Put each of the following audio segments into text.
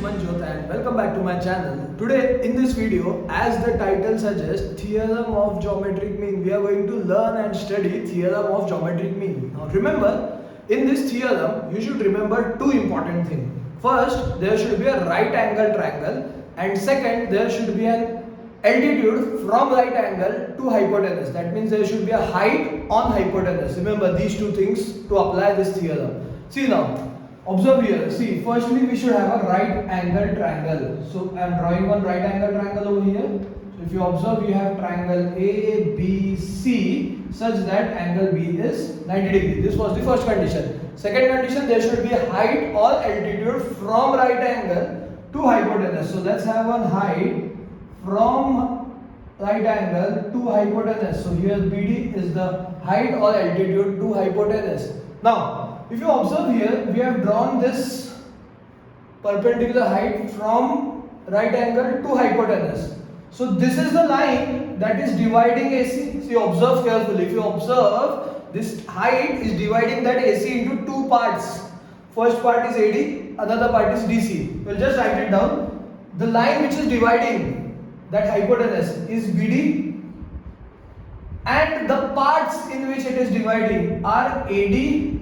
Manjot and welcome back to my channel. Today in this video, as the title suggests, Theorem of Geometric Mean, we are going to learn and study Theorem of Geometric Mean. Now remember, in this theorem, you should remember two important things. First, there should be a right angle triangle, and second, there should be an altitude from right angle to hypotenuse. That means there should be a height on hypotenuse. Remember these two things to apply this theorem. See now, observe here. See, firstly we should have a right angle triangle. So I am drawing one right angle triangle over here. So if you observe, you have triangle ABC such that angle B is 90 degree. This was the first condition. Second condition, there should be a height or altitude from right angle to hypotenuse. So let's have one height from right angle to hypotenuse. So here BD is the height or altitude to hypotenuse. Now, if you observe here, we have drawn this perpendicular height from right angle to hypotenuse. So this is the line that is dividing AC. See, observe carefully. If you observe, this height is dividing that AC into two parts. First part is AD, another part is DC. We'll just write it down. The line which is dividing that hypotenuse is BD, and the parts in which it is dividing are AD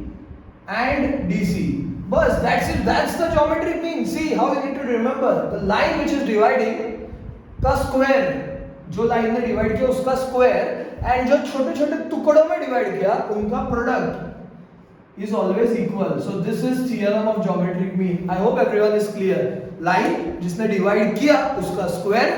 and DC. Bus, that's it. That's the geometric mean. See how you need to remember the line which is dividing का square, जो line ने divide किया उसका square, and जो छोटे छोटे टुकड़ों में डिवाइड किया उनका product is always equal. So this is theorem of geometric mean. I hope everyone is clear. Line जिसने डिवाइड किया उसका स्क्वायर,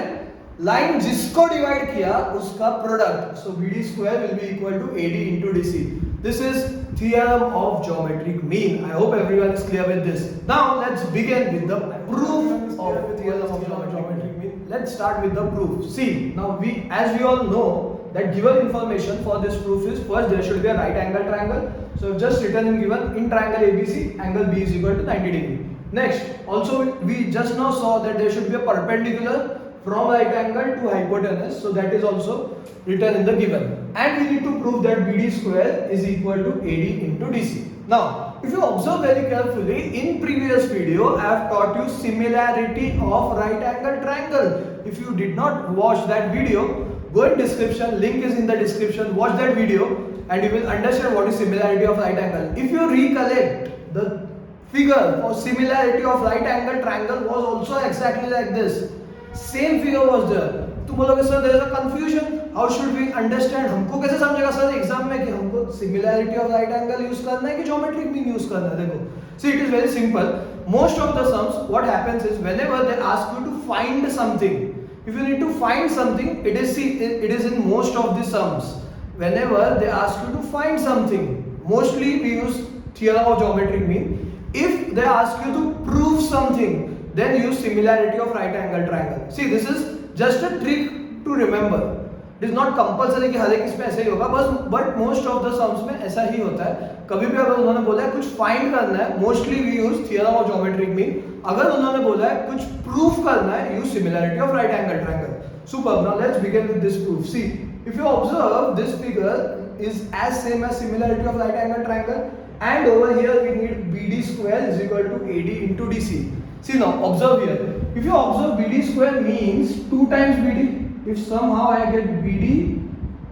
लाइन जिसको डिवाइड किया उसका product. So BD square will be equal to AD into DC. This is theorem of geometric mean. I hope everyone is clear with this. Now let's begin with the proof of theorem of geometric mean. Let's start with the proof. See, now as we all know that given information for this proof is, first there should be a right angle triangle. So I've just written in given, in triangle ABC, angle B is equal to 90 degree. Next, also we just now saw that there should be a perpendicular from right angle to hypotenuse. So that is also written in the given. And we need to prove that BD square is equal to AD into DC. Now, if you observe very carefully, in previous video I have taught you similarity of right angle triangle. If you did not watch that video, go in description, link is in the description, watch that video and you will understand what is similarity of right angle. If you recollect, the figure for similarity of right angle triangle was also exactly like this. Same figure was there. तुम बोलोगे sir there is a confusion. How should we understand? हमको कैसे समझेगा sir exam में कि हमको similarity of right angle use करना है कि geometric mean यूज करना है? देखो, see, it is very simple. Most of the sums, what happens is whenever they ask you to find something, if you need to find something, it is in most of the sums. Whenever they ask you to find something, mostly we use theorem of geometric mean. If they ask you to prove something, then use similarity of right angle triangle. See, this is just a trick to remember. It is not compulsory कि हर एक इसमें ऐसा ही होगा, बस but most of the sums में ऐसा ही होता है. कभी भी अगर उन्होंने बोला है कुछ find करना है, mostly we use theorem of geometric mean. अगर उन्होंने बोला है कुछ prove करना है, use similarity of right angle triangle. Superb. Now let's begin with this proof. See, if you observe, this figure is as same as similarity of right angle triangle, and over here we need BD square is equal to AD into DC. See now, observe here. If you observe, BD square means 2 times BD. If somehow I get BD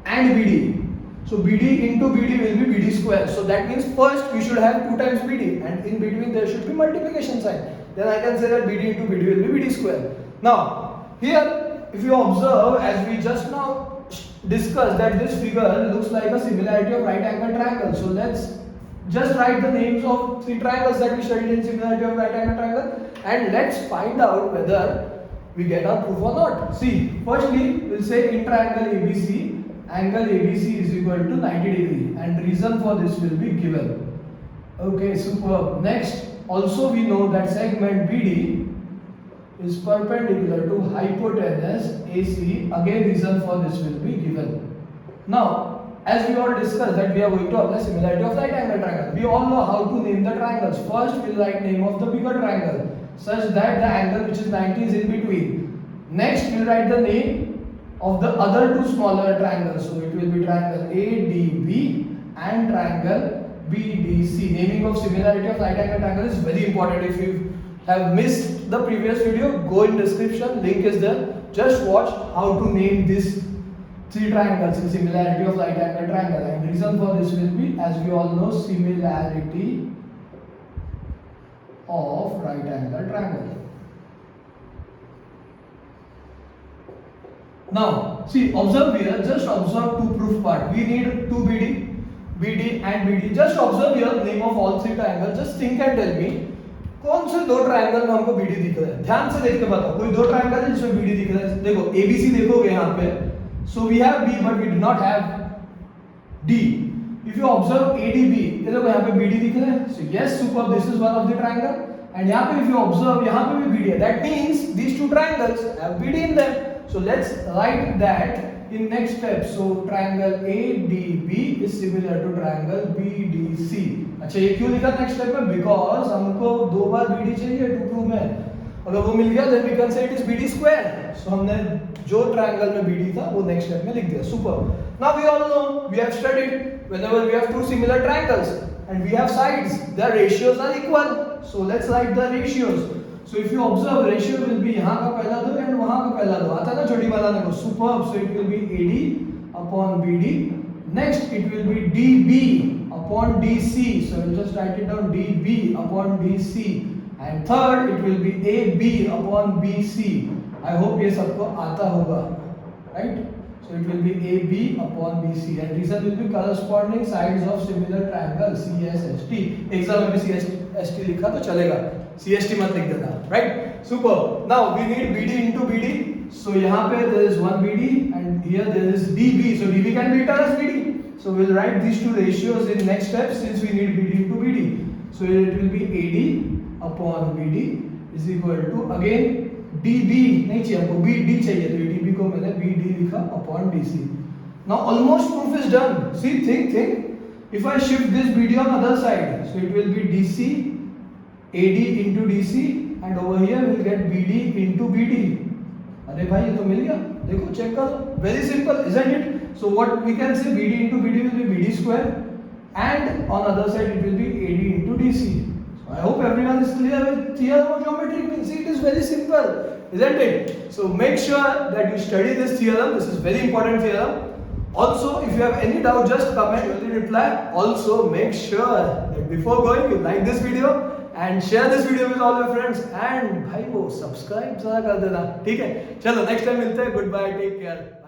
and BD, so BD into BD will be BD square. So that means first we should have 2 times BD, and in between there should be multiplication sign. Then I can say that BD into BD will be BD square. Now here, if you observe, as we just now discussed, that this figure looks like a similarity of right angle triangle. So let's just write the names of 3 triangles that we studied in similarity of right angle triangle, and let's find out whether we get our proof or not. See, firstly we'll say in triangle ABC, angle ABC is equal to 90 degree, and reason for this will be given. Okay, superb. Next, also we know that segment BD is perpendicular to hypotenuse AC. Again, reason for this will be given. Now, as we all discussed that we are going to apply similarity of right angle triangle, we all know how to name the triangles. First, we'll write name of the bigger triangle such that the angle which is 90 is in between. Next, we'll write the name of the other 2 smaller triangles. So it will be triangle ADB and triangle BDC. Naming of similarity of right angle triangle is very important. If you have missed the previous video, go in description, link is there. Just watch how to name these three triangles in similarity of right angle triangle. And reason for this will be, as we all know, similarity of right angle triangle. Now, see, observe here, just observe two proof part. We need two BD and BD. Just observe here name of all three triangles. Just think and tell me, कौन से दो triangle में हमको BD दिख रहा है? ध्यान से देख के बताओ, कोई दो ट्रायंगल है जिसमें BD दिख रहा है? देखो ABC देखोगे यहाँ पे, so we have B but we do not have D. If you observe ADB, ये देखो यहाँ पे BD दिख रहा है. So yes, superb, this is one of the triangle. And यहाँ पे if you observe, यहाँ पे भी BD है. That means these two triangles have BD in them. So let's write that in next step. So triangle ADB is similar to triangle BDC. अच्छा, ये क्यों लिखा नेक्स्ट स्टेप में? Because हमको दो बार BD चाहिए टू प्रूव में. अगर वो मिल गया then we can say it is BD square. So हमने जो ट्रायंगल में BD था वो नेक्स्ट स्टेप में लिख दिया. Superb. Now we all know, we have studied, whenever we have two similar triangles and we have sides, their ratios are equal. So let's write the ratios. So if you observe, ratio will be यहाँ का पहला दो and वहाँ का पहला दो. आता है ना छोटी बनाने को. Superb. So it will be AD upon BD. Next it will be DB upon DC. So we'll just write it down, DB upon DC. And third it will be AB upon BC. I hope ये सबको आता होगा, right? So it will be AB upon BC. And reason will be corresponding sides of similar triangle CSST. Exam में भी CST लिखा तो चलेगा. CST मत लिख देना, right? Super. Now we need BD into BD. So यहाँ पे there is one BD and here there is DB. So DB can be written as BD. So we'll write these two ratios in next step since we need BD into BD. So it will be AD upon BD is equal to again DB नहीं चाहिए हमको, BD चाहिए, तो DB को मैंने BD लिखा upon DC. Now almost proof is done. See, think. If I shift this BD on other side, so it will be DC AD into DC and over here we'll get BD into BD. अरे भाई ये तो मिल गया, देखो check करो, very simple, isn't it? So what we can say, BD into BD will be BD square and on other side it will be AD into DC. So I hope everyone is clear with theorem of geometric mean. See, it is very simple, isn't it? So make sure that you study this theorem. This is very important theorem. Also, if you have any doubt, just comment, I will reply. Also, make sure that before going, you like this video and share this video with all your friends. And भाई वो subscribe जरा कर देना, ठीक है? चलो next time मिलते हैं. Goodbye, take care.